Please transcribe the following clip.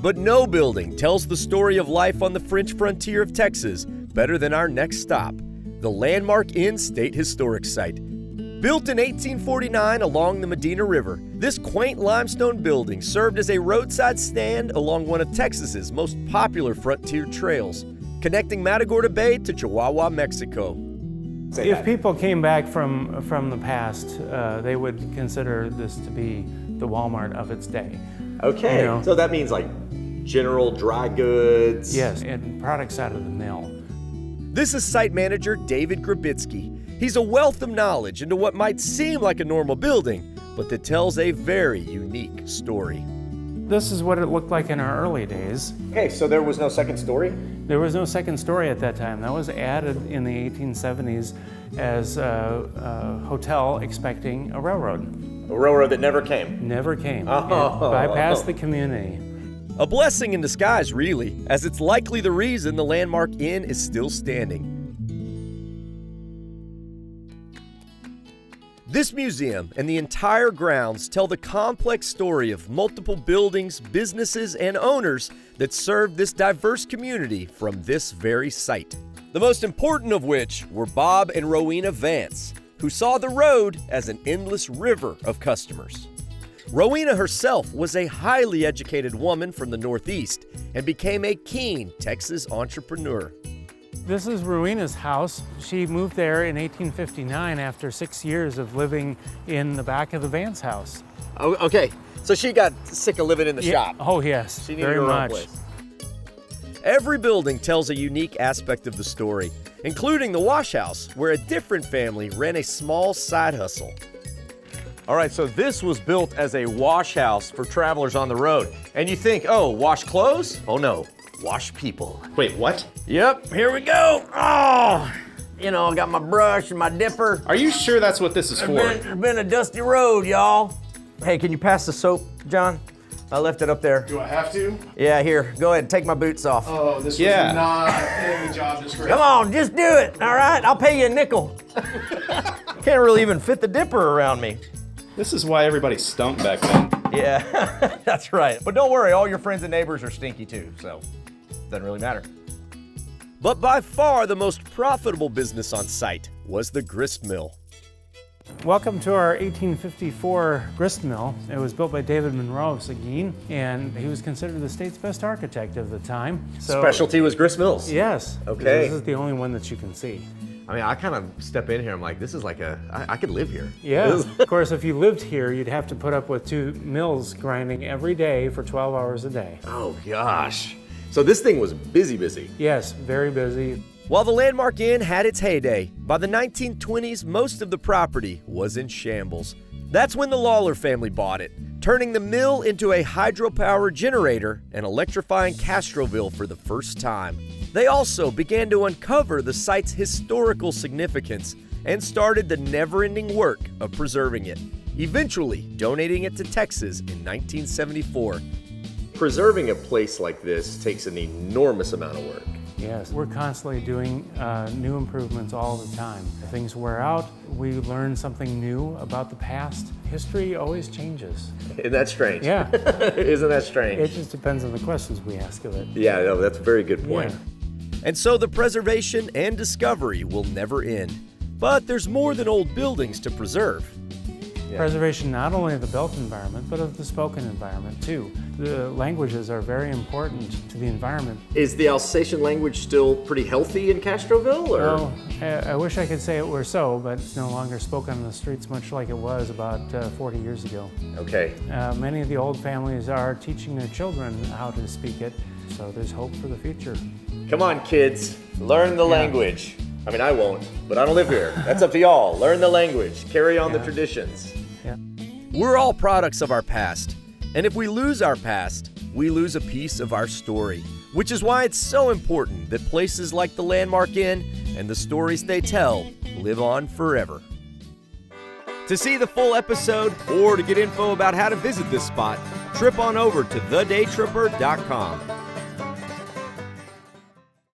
But no building tells the story of life on the French frontier of Texas better than our next stop, the Landmark Inn State Historic Site. Built in 1849 along the Medina River, this quaint limestone building served as a roadside stand along one of Texas's most popular frontier trails, connecting Matagorda Bay to Chihuahua, Mexico. If people came back from the past, they would consider this to be the Walmart of its day. Okay, You know? so that means like general dry goods. Yes, and products out of the mill. This is site manager David Grabitsky. He's a wealth of knowledge into what might seem like a normal building, but that tells a very unique story. This is what it looked like in our early days. Okay, so there was no second story? There was no second story at that time. That was added in the 1870s as a hotel expecting a railroad. A railroad that never came. Never came. Oh. It bypassed the community. A blessing in disguise, really, as it's likely the reason the Landmark Inn is still standing. This museum and the entire grounds tell the complex story of multiple buildings, businesses, and owners that served this diverse community from this very site. The most important of which were Bob and Rowena Vance, who saw the road as an endless river of customers. Rowena herself was a highly educated woman from the Northeast and became a keen Texas entrepreneur. This is Rowena's house. She moved there in 1859 after 6 years of living in the back of the Vance house. Oh, okay, so she got sick of living in the shop. Oh yes, She needed very her own much. place. Every building tells a unique aspect of the story, including the wash house, where a different family ran a small side hustle. All right, so this was built as a wash house for travelers on the road. And you think, oh, wash clothes? Oh no, wash people. Wait, what? Yep, here we go. Oh, you know, I got my brush and my dipper. Are you sure that's what this is for? It's been a dusty road, y'all. Hey, can you pass the soap, John? I left it up there. Do I have to? Yeah, here, go ahead, take my boots off. Oh, this Yeah. was not in the job description. Come on, just do it, all right? I'll pay you a nickel. Can't really even fit the dipper around me. This is why everybody stunk back then. Yeah, that's right. But don't worry, all your friends and neighbors are stinky too, so doesn't really matter. But by far the most profitable business on site was the grist mill. Welcome to our 1854 grist mill. It was built by David Monroe of Seguin, and he was considered the state's best architect of the time. Specialty was grist mills. Yes. Okay. This is the only one that you can see. I mean, I kind of step in here, I'm like, this is like I could live here. Yeah. Of course, if you lived here, you'd have to put up with 2 mills grinding every day for 12 hours a day. Oh gosh. So this thing was busy. Yes, very busy. While the Landmark Inn had its heyday, by the 1920s, most of the property was in shambles. That's when the Lawler family bought it, turning the mill into a hydropower generator and electrifying Castroville for the first time. They also began to uncover the site's historical significance and started the never-ending work of preserving it, eventually donating it to Texas in 1974. Preserving a place like this takes an enormous amount of work. Yes, we're constantly doing new improvements all the time. If things wear out, we learn something new about the past. History always changes. Isn't that strange? Yeah. Isn't that strange? It just depends on the questions we ask of it. Yeah, no, that's a very good point. Yeah. And so the preservation and discovery will never end. But there's more than old buildings to preserve. Yeah. Preservation not only of the built environment, but of the spoken environment too. The languages are very important to the environment. Is the Alsatian language still pretty healthy in Castroville? Or? Well, I wish I could say it were so, but it's no longer spoken on the streets much like it was about 40 years ago. Okay. Many of the old families are teaching their children how to speak it, so there's hope for the future. Come on, kids, learn the language. I mean, I won't, but I don't live here. That's up to y'all. Learn the language, carry on the traditions. Yeah. We're all products of our past, and if we lose our past, we lose a piece of our story, which is why it's so important that places like the Landmark Inn and the stories they tell live on forever. To see the full episode or to get info about how to visit this spot, trip on over to thedaytripper.com.